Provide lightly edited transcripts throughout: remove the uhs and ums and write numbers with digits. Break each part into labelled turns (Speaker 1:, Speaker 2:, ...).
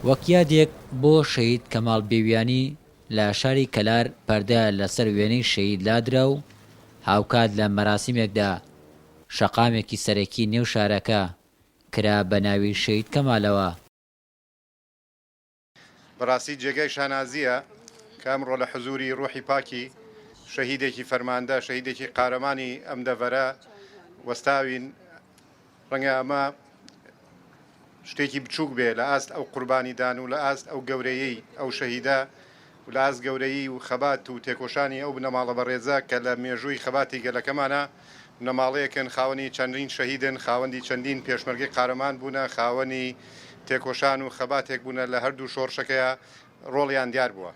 Speaker 1: وەک یادێک بۆ شەهید کەماڵ بێویانی لە شاری کەلار پەردە لەسەر وێنەی شەهید لادرا و هاوکات لە مەراسیمێکدا شەقامێکی سەرەکی نێو شارەکە کرا بە ناوی شەهید کەمالەوە.
Speaker 2: بەڕاستی جێگەی شانازیە کە ئەمڕۆ لە حزوری ڕوحی پاکی شەهیدێکی فەرماندە، شەهیدێکی قارەمانی ئەم دەڤەرە وەستاوین. ڕەنگە ئەمە شتێکی بچووک بێ لە ئاست ئەو قوربانیدان و لە ئاست ئەو گەورەیەی ئەو شەهیدە و لە ئاست گەورەیی و خەبات و تێکۆشانی ئەو بنەماڵە بەڕێزە کە لە مێژووی خەباتی گەلەکەمانە بنەماڵەیەکن خاوەنی چەندین شەهیدن، خاوەندی چەندین پێشمەرگەی قارەمان بوونە، خاوەنی تێکۆشان و خەباتێک بوونە لە هەردوو شۆڕشەکەیە ڕۆڵیان دیار بووە.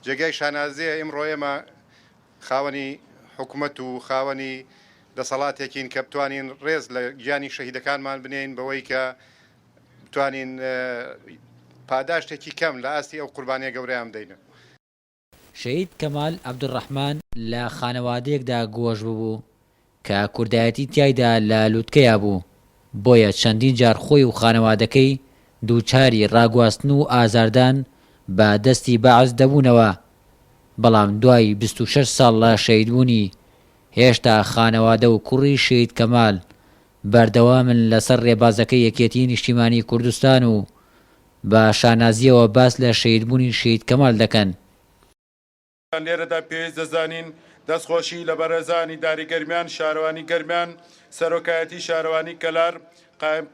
Speaker 2: جێگای شانازیە ئێمڕۆ ئێمە خاوەنی حکوومەت و خاوەنی دەسەڵاتێکین کە بتوانین ڕێز لە گیانی شەهیدەکانمان بنێن بەوەی کە بتوانین پاداشتێکی کەم لە ئاستی ئەو قوربانیە گەورەیان بدەینە.
Speaker 1: شەهید کەمال عەبدوڕەحمان لە خانەوادەیەکدا گۆژ بوو کە کوردایەتی تیایدا لە لووتکەیە بوو، بۆیە چەندین جار خۆی و خانەوادەکەی دووچاری ڕاگواستن و ئازاردان بە دەستی بەعز دەبوونەوە. بەڵام دوای 26 ساڵ لە شەهیدبوونی هێشتا خانەوادە و کوڕی شەهید کەمال بەردەوامن لەسەر ڕێبازەکەی یەکێتی نیشتیمانی کوردستان و بە شانازیەوە باس لە شەهیدبوونی شەهید کەمال دەکەن.
Speaker 3: لێرەدا پێویست دەزانین دەستخۆشی لە بەرەزانی داری گەرمیان، شارەوانی گەرمیان، سەرۆکایەتی شارەوانی کەلار،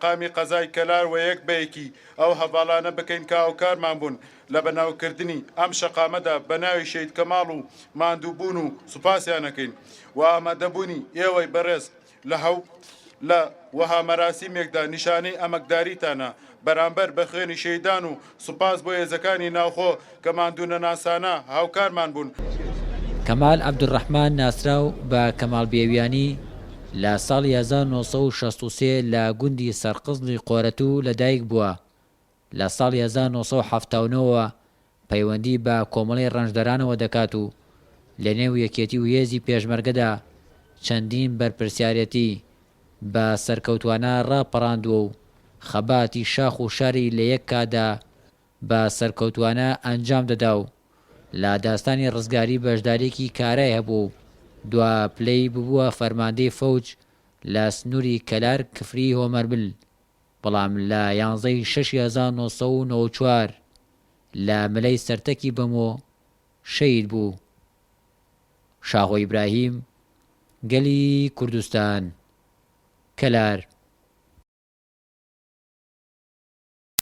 Speaker 3: قامی قەزای کەلار و یەک بەیەکی ئەو هەواڵانە بکەین کە هاوکارمان بوون لە بەناوکردنی ئەم شەقامەدا بە ناوی شەهید کەماڵ و ماندووبوون و سوپاسیانەکەین و ئامادەبوونی ئێوەی بەڕێز لە وەها مەراسیمێکدا نیشانەی ئەمەکداریتانە بەرامبەر بە خوێنی شەیدان و سوپاس بۆ هێزەکانی ناوخۆ کە ماندوونە ناسانە هاوکارمان بوون.
Speaker 1: کەمال عەبدوڕەحمان ناسراو بە کەماڵ بێویانی لە ساڵی 1963 لە گوندی سەرقزمی قۆرەتوو لەدایک بووە. لە ساڵی 1970ەوە پەیوەندی بە کۆمەڵی ڕەنجدەرانەوە دەکات و لە نێو یەکێتی و هێزی پێشمەرگەدا چەندین بەرپرسیارەتی بە سەرکەوتوانە ڕاپەڕاندووە و خەباتی شاخ و شاری لە یەک کادا بە سەرکەوتوانە ئەنجام دەدا و لە داستانی ڕزگاری بەشدارێکی کارای هەبوو. دوا پلەی ببووە فەرماندەی فەوج لە سنووری کەلار کفری هۆمەربل، بەڵام لە 11 شەشی 1994 لە ملەی سەرتەکی بەمۆ شەهید بوو. شاغۆ ئیبراهیم، گەلی کوردستان، کەلار.